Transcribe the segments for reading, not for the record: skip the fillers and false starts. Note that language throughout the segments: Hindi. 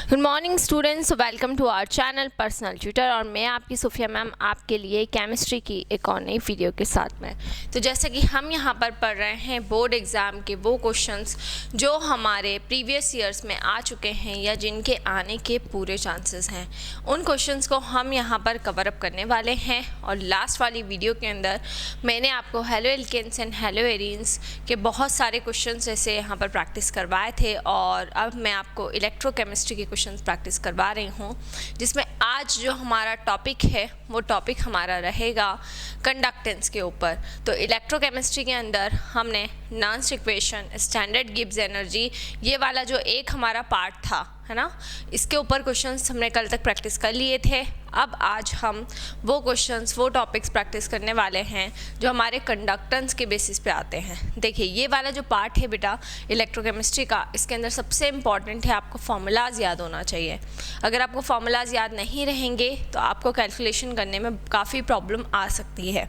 Good morning students, welcome to our channel personal tutor. और मैं आपकी सोफिया मैम आपके लिए केमिस्ट्री की एक और नई वीडियो के साथ में। तो जैसे कि हम यहाँ पर पढ़ रहे हैं बोर्ड एग्ज़ाम के वो क्वेश्चंस जो हमारे प्रीवियस ईयर्स में आ चुके हैं या जिनके आने के पूरे चांसेस हैं, उन क्वेश्चंस को हम यहाँ पर कवर अप करने वाले हैं। और लास्ट वाली वीडियो के अंदर मैंने आपको haloalkanes and haloarenes के बहुत सारे क्वेश्चंस ऐसे यहाँ पर प्रैक्टिस करवाए थे, और अब मैं आपको इलेक्ट्रोकेमिस्ट्री के क्वेश्चंस प्रैक्टिस करवा रही हूँ, जिसमें आज जो हमारा टॉपिक है वो टॉपिक हमारा रहेगा कंडक्टेंस के ऊपर। तो इलेक्ट्रोकेमिस्ट्री के अंदर हमने नॉन्स इक्वेशन, स्टैंडर्ड गिब्स एनर्जी, ये वाला जो एक हमारा पार्ट था, है ना, इसके ऊपर क्वेश्चंस हमने कल तक प्रैक्टिस कर लिए थे। अब आज हम वो क्वेश्चंस, वो टॉपिक्स प्रैक्टिस करने वाले हैं जो हमारे कंडक्टेंस के बेसिस पे आते हैं। देखिए, ये वाला जो पार्ट है बेटा इलेक्ट्रोकेमिस्ट्री का, इसके अंदर सबसे इम्पॉर्टेंट है आपको फार्मूलाज याद होना चाहिए। अगर आपको फार्मूलाज याद नहीं रहेंगे तो आपको कैलकुलेशन करने में काफ़ी प्रॉब्लम आ सकती है।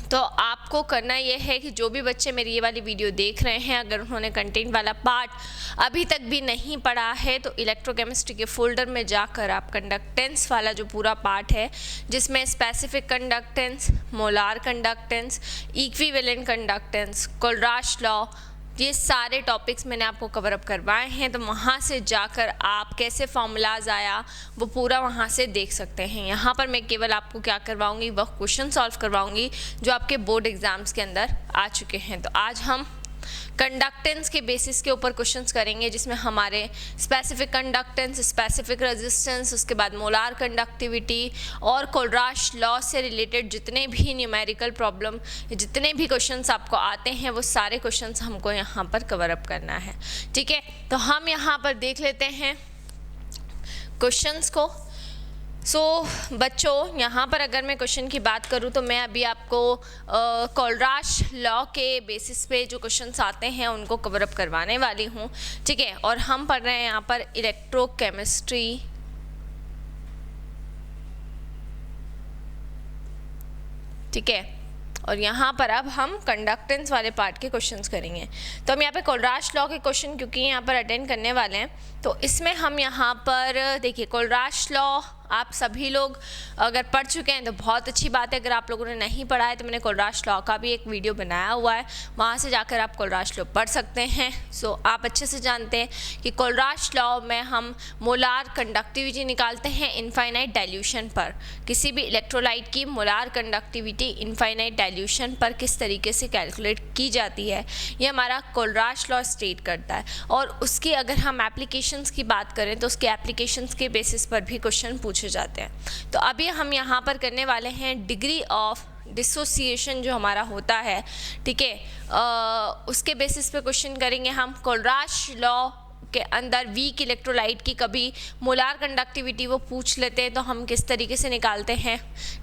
तो आपको करना ये है कि जो भी बच्चे मेरी ये वाली वीडियो देख रहे हैं, अगर उन्होंने कंटेंट वाला पार्ट अभी तक भी नहीं पढ़ा है, तो इलेक्ट्रोकेमिस्ट्री के फोल्डर में जाकर आप कंडक्टेंस वाला जो पूरा पार्ट है, जिसमें specific conductance, molar conductance, equivalent conductance, Kohlrausch law, ये सारे टॉपिक्स मैंने आपको कवर अप करवाए हैं। तो वहाँ से जाकर आप कैसे फार्मूलाज आया वो पूरा वहाँ से देख सकते हैं। यहाँ पर मैं केवल आपको क्या करवाऊँगी, वह क्वेश्चन सॉल्व करवाऊँगी जो आपके बोर्ड एग्ज़ाम्स के अंदर आ चुके हैं। तो आज हम कंडक्टेंस के बेसिस के ऊपर क्वेश्चंस करेंगे, जिसमें हमारे स्पेसिफिक कंडक्टेंस, स्पेसिफिक रेजिस्टेंस, उसके बाद मोलार कंडक्टिविटी और कोलराश लॉ से रिलेटेड जितने भी न्यूमेरिकल प्रॉब्लम, जितने भी क्वेश्चंस आपको आते हैं, वो सारे क्वेश्चंस हमको यहाँ पर कवर अप करना है। ठीक है, तो हम यहाँ पर देख लेते हैं क्वेश्चंस को। बच्चों, यहाँ पर अगर मैं क्वेश्चन की बात करूँ तो मैं अभी आपको कोलराश लॉ के बेसिस पे जो क्वेश्चंस आते हैं उनको कवर अप करवाने वाली हूँ। ठीक है, और हम पढ़ रहे हैं यहाँ पर इलेक्ट्रोकेमिस्ट्री, ठीक है, और यहाँ पर अब हम कंडक्टेंस वाले पार्ट के क्वेश्चंस करेंगे। तो हम यहाँ पे कोलराश लॉ के क्वेश्चन क्योंकि यहाँ पर अटेंड करने वाले हैं, तो इसमें हम यहाँ पर देखिए कोलराश लॉ आप सभी लोग अगर पढ़ चुके हैं तो बहुत अच्छी बात है। अगर आप लोगों ने नहीं पढ़ा है तो मैंने कोलराश लॉ का भी एक वीडियो बनाया हुआ है, वहाँ से जाकर आप कोलराश लॉ पढ़ सकते हैं। आप अच्छे से जानते हैं कि कोलराश लॉ में हम मोलार कंडक्टिविटी निकालते हैं इनफाइनाइट डाइल्यूशन पर। किसी भी इलेक्ट्रोलाइट की मोलार कंडक्टिविटी इनफाइनाइट डाइल्यूशन पर किस तरीके से कैलकुलेट की जाती है, ये हमारा कोलराश लॉ स्टेट करता है। और उसकी अगर हम एप्लीकेशंस की बात करें तो उसके एप्लीकेशंस के बेसिस पर भी क्वेश्चन पूछे जाते हैं। तो अभी हम यहाँ पर करने वाले हैं डिग्री ऑफ डिसोसिएशन जो हमारा होता है, ठीक है, उसके बेसिस पे क्वेश्चन करेंगे हम। कोलराश लॉ के अंदर वीक इलेक्ट्रोलाइट की कभी मोलार कंडक्टिविटी वो पूछ लेते हैं तो हम किस तरीके से निकालते हैं,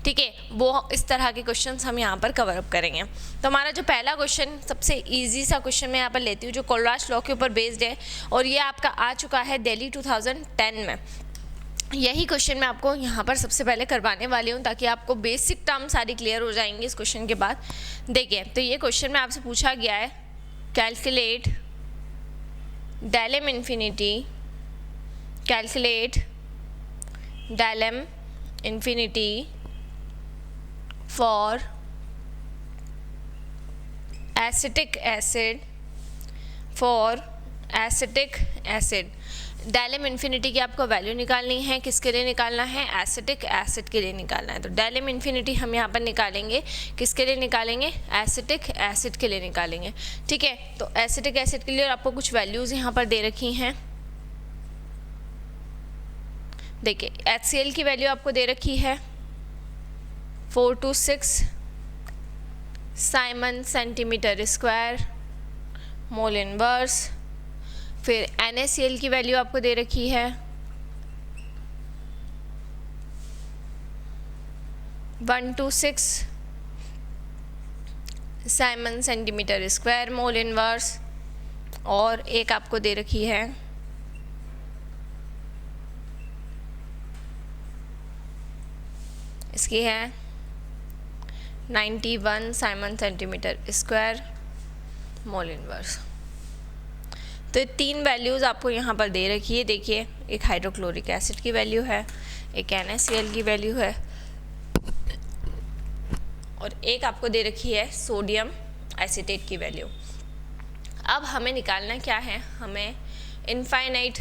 ठीक है, वो इस तरह के क्वेश्चंस हम यहाँ पर कवर अप करेंगे। तो हमारा जो पहला क्वेश्चन, सबसे इजी सा क्वेश्चन मैं यहाँ पर लेती हूँ जो कोलराश लॉ के ऊपर बेस्ड है, और ये आपका आ चुका है दिल्ली 2010 में। यही क्वेश्चन मैं आपको यहाँ पर सबसे पहले करवाने वाली हूँ ताकि आपको बेसिक टर्म सारी क्लियर हो जाएंगी इस क्वेश्चन के बाद। देखिए, तो ये क्वेश्चन में आपसे पूछा गया है, कैलकुलेट डायलेम इन्फिनिटी, कैलकुलेट डायलेम infinity for acetic acid, for acetic acid. डायलेम इन्फिनिटी की आपको वैल्यू निकालनी है, किसके लिए निकालना है, एसिटिक एसिड के लिए निकालना है। तो डायलेम इन्फिनिटी हम यहाँ पर निकालेंगे, किसके लिए निकालेंगे, एसिटिक एसिड के लिए निकालेंगे। ठीक है, तो एसिटिक एसिड के लिए आपको कुछ वैल्यूज़ यहाँ पर दे रखी हैं। देखिए, HCl की वैल्यू आपको दे रखी है 426 Simon centimetre square mole inverse. फिर NaCl की वैल्यू आपको दे रखी है 126 Simon centimetre square mole inverse, और एक आपको दे रखी है इसकी है 91 Simon centimetre square mole inverse. तो ये 3 वैल्यूज़ आपको यहाँ पर दे रखी है। देखिए, एक हाइड्रोक्लोरिक एसिड की वैल्यू है, एक NaCl की वैल्यू है, और एक आपको दे रखी है सोडियम एसीटेट की वैल्यू। अब हमें निकालना क्या है, हमें इनफाइनाइट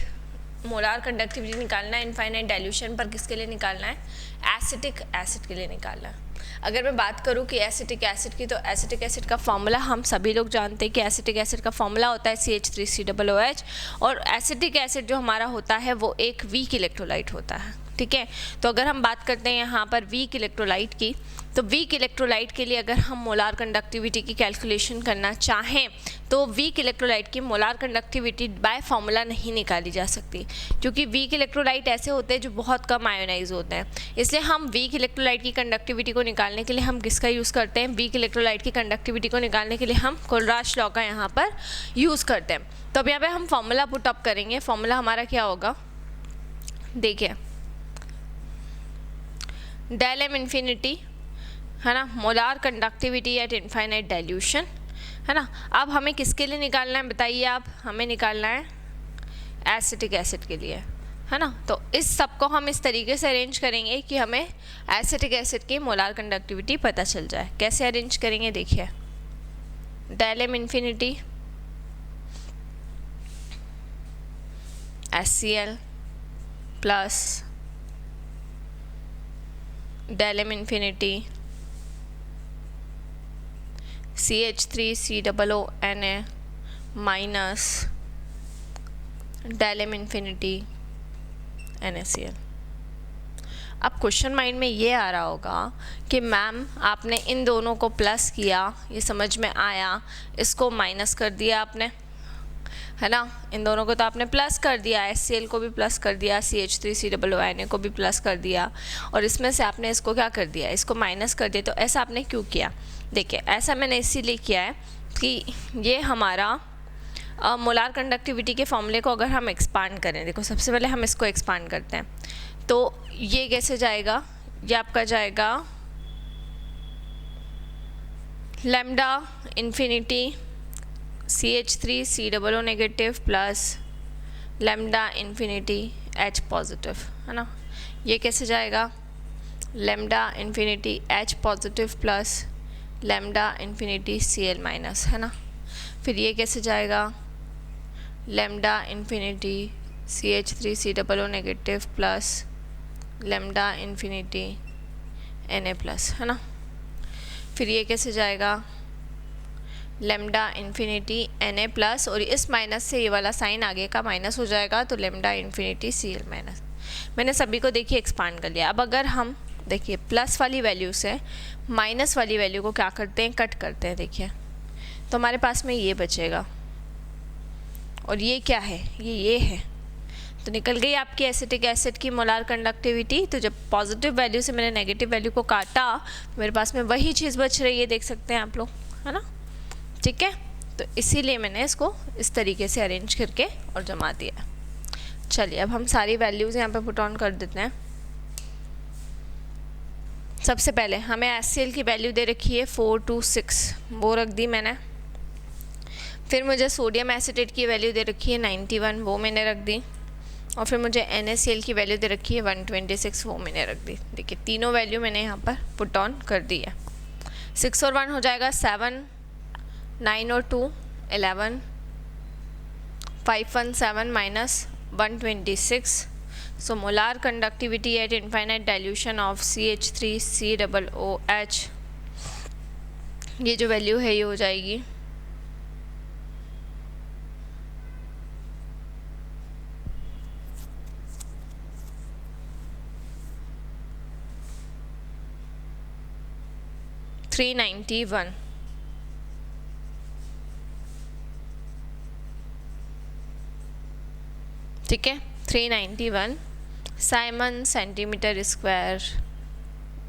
मोलार कंडक्टिविटी निकालना है। इनफाइनाइट डाइल्यूशन पर किसके लिए निकालना है, एसिटिक एसिड के लिए निकालना है। अगर मैं बात करूं कि एसिटिक एसिड की, तो एसिटिक एसिड का फॉर्मूला हम सभी लोग जानते हैं कि एसिटिक एसिड का फॉर्मूला होता है CH3COOH, और एसिटिक एसिड जो हमारा होता है वो एक वीक इलेक्ट्रोलाइट होता है। ठीक है, तो अगर हम बात करते हैं यहाँ पर वीक इलेक्ट्रोलाइट की, तो वीक इलेक्ट्रोलाइट के लिए अगर हम मोलार कंडक्टिविटी की कैलकुलेशन करना चाहें तो वीक इलेक्ट्रोलाइट की मोलार कंडक्टिविटी बाय फार्मूला नहीं निकाली जा सकती, क्योंकि वीक इलेक्ट्रोलाइट ऐसे होते हैं जो बहुत कम आयोनाइज होते हैं। इसलिए हम वीक इलेक्ट्रोलाइट की कंडक्टिविटी को निकालने के लिए हम किसका यूज़ करते हैं, वीक इलेक्ट्रोलाइट की कंडक्टिविटी को निकालने के लिए हम कोलराश लॉ का यहाँ पर यूज़ करते हैं। तो अब यहाँ पर हम फॉर्मूला पुट अप करेंगे। फॉर्मूला हमारा क्या होगा, देखिए, डेल एम इन्फिनिटी है ना, molar conductivity eight infinite dilution है ना। अब हमें किसके लिए निकालना है बताइए आप, हमें निकालना है एसिटिक एसिड के लिए, है ना। तो इस सब को हम इस तरीके से अरेंज करेंगे कि हमें एसिटिक एसिड की मोलार कंडक्टिविटी पता चल जाए। कैसे अरेंज करेंगे, देखिए, del m infinity HCl plus del m infinity CH3COONA minus del m infinity NaCl। अब क्वेश्चन माइंड में ये आ रहा होगा कि मैम आपने इन दोनों को प्लस किया, ये समझ में आया, इसको माइनस कर दिया आपने, है ना। इन दोनों को तो आपने प्लस कर दिया, HCl को भी प्लस कर दिया, CH3COONA को भी प्लस कर दिया, और इसमें से आपने इसको क्या कर दिया, इसको माइनस कर दिया। तो ऐसा आपने क्यों किया, देखिए, ऐसा मैंने इसीलिए किया है कि ये हमारा मोलार कंडक्टिविटी के फॉर्मूले को अगर हम एक्सपांड करें, देखो सबसे पहले हम इसको एक्सपांड करते हैं, तो ये कैसे जाएगा, ये आपका जाएगा lambda infinity CH3COO negative plus lambda infinity H positive, है ना। ये कैसे जाएगा, lambda infinity H positive plus lambda infinity Cl minus, है ना। फिर ये कैसे जाएगा, lambda infinity CH3COO negative plus lambda infinity Na plus, है ना। फिर ये कैसे जाएगा, लैम्डा इन्फिनिटी Na प्लस, और इस माइनस से ये वाला साइन आगे का माइनस हो जाएगा, तो लैम्डा इन्फिनिटी Cl माइनस। मैंने सभी को देखिए एक्सपांड कर लिया। अब अगर हम देखिए प्लस वाली वैल्यू से माइनस वाली वैल्यू को क्या करते हैं, कट करते हैं, देखिए, तो हमारे पास में ये बचेगा, और ये क्या है, ये है, तो निकल गई आपकी एसिटिक एसिड की मोलार कंडक्टिविटी। तो जब पॉजिटिव वैल्यू से मैंने नेगेटिव वैल्यू को काटा तो मेरे पास में वही चीज़ बच रही है, देख सकते हैं आप लोग, है ना। ठीक है, तो इसीलिए मैंने इसको इस तरीके से अरेंज करके और जमा दिया। चलिए, अब हम सारी वैल्यूज़ यहाँ पे पुट ऑन कर देते हैं। सबसे पहले हमें HCl की वैल्यू दे रखी है 426, वो रख दी मैंने। फिर मुझे सोडियम एसिटेट की वैल्यू दे रखी है 91, वो मैंने रख दी। और फिर मुझे NaCl की वैल्यू दे रखी है 126, वो मैंने रख दी। देखिए, तीनों वैल्यू मैंने यहाँ पर पुट ऑन कर दी है। 6 और 1 हो जाएगा 7, 9 और 2 11, 5 1 7 minus 126। So molar conductivity at infinite dilution of CH3COOH, ये जो वैल्यू है ये हो जाएगी 391। ठीक है, 391 Simon centimetre square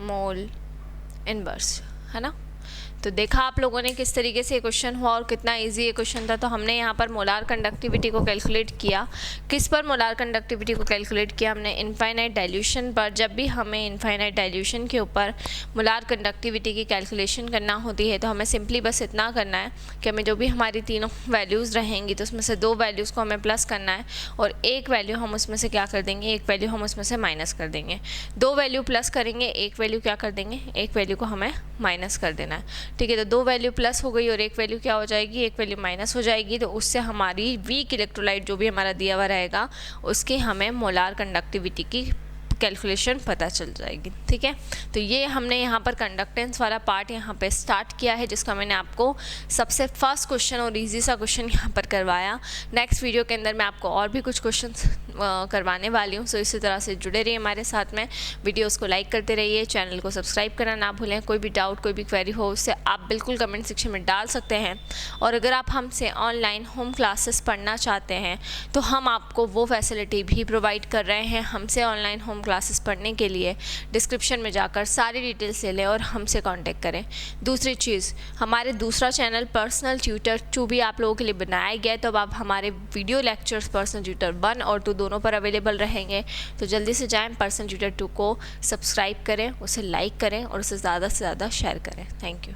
mole inverse, है ना। तो देखा आप लोगों ने किस तरीके से ये क्वेश्चन हुआ और कितना इजी ये क्वेश्चन था। तो हमने यहाँ पर मोलार कंडक्टिविटी को कैलकुलेट किया। किस पर मोलार कंडक्टिविटी को कैलकुलेट किया हमने? इनफाइनाइट डाइल्यूशन पर। जब भी हमें इनफाइनाइट डाइल्यूशन के ऊपर मोलार कंडक्टिविटी की कैलकुलेशन करना होती है तो हमें सिंपली बस इतना करना है कि हमें जो भी हमारी तीनों वैल्यूज़ रहेंगी तो उसमें से 2 वैल्यूज़ को हमें प्लस करना है और एक वैल्यू हम उसमें से क्या कर देंगे, एक वैल्यू हम उसमें से माइनस कर देंगे। 2 वैल्यू प्लस करेंगे, एक वैल्यू क्या कर देंगे, एक वैल्यू को हमें माइनस कर देना है। ठीक है, तो 2 वैल्यू प्लस हो गई और एक वैल्यू क्या हो जाएगी, एक वैल्यू माइनस हो जाएगी। तो उससे हमारी वीक इलेक्ट्रोलाइट जो भी हमारा दिया हुआ रहेगा उसकी हमें मोलार कंडक्टिविटी की कैलकुलेशन पता चल जाएगी। ठीक है, तो ये हमने यहाँ पर कंडक्टेंस वाला पार्ट यहाँ पे स्टार्ट किया है, जिसका मैंने आपको सबसे फर्स्ट क्वेश्चन और इजी सा क्वेश्चन यहाँ पर करवाया। नेक्स्ट वीडियो के अंदर मैं आपको और भी कुछ क्वेश्चंस करवाने वाली हूँ। सो इसी तरह से जुड़े रहिए हमारे साथ में, वीडियोस को लाइक करते रहिए, चैनल को सब्सक्राइब करना ना भूलें। कोई भी डाउट, कोई भी क्वेरी हो उससे आप बिल्कुल कमेंट सेक्शन में डाल सकते हैं। और अगर आप हमसे ऑनलाइन होम क्लासेस पढ़ना चाहते हैं तो हम आपको वो फैसिलिटी भी प्रोवाइड कर रहे हैं। हमसे ऑनलाइन होम क्लासेस पढ़ने के लिए डिस्क्रिप्शन में जाकर सारी डिटेल्स ले लें और हमसे कांटेक्ट करें। दूसरी चीज़, हमारे दूसरा चैनल पर्सनल ट्यूटर 2 भी आप लोगों के लिए बनाया गया है। तो अब आप हमारे वीडियो लेक्चर्स पर्सनल ट्यूटर 1 और 2 दोनों पर अवेलेबल रहेंगे। तो जल्दी से जाएं, पर्सनल ट्यूटर 2 को सब्सक्राइब करें, उसे लाइक करें और उसे ज़्यादा से ज़्यादा शेयर करें। Thank you.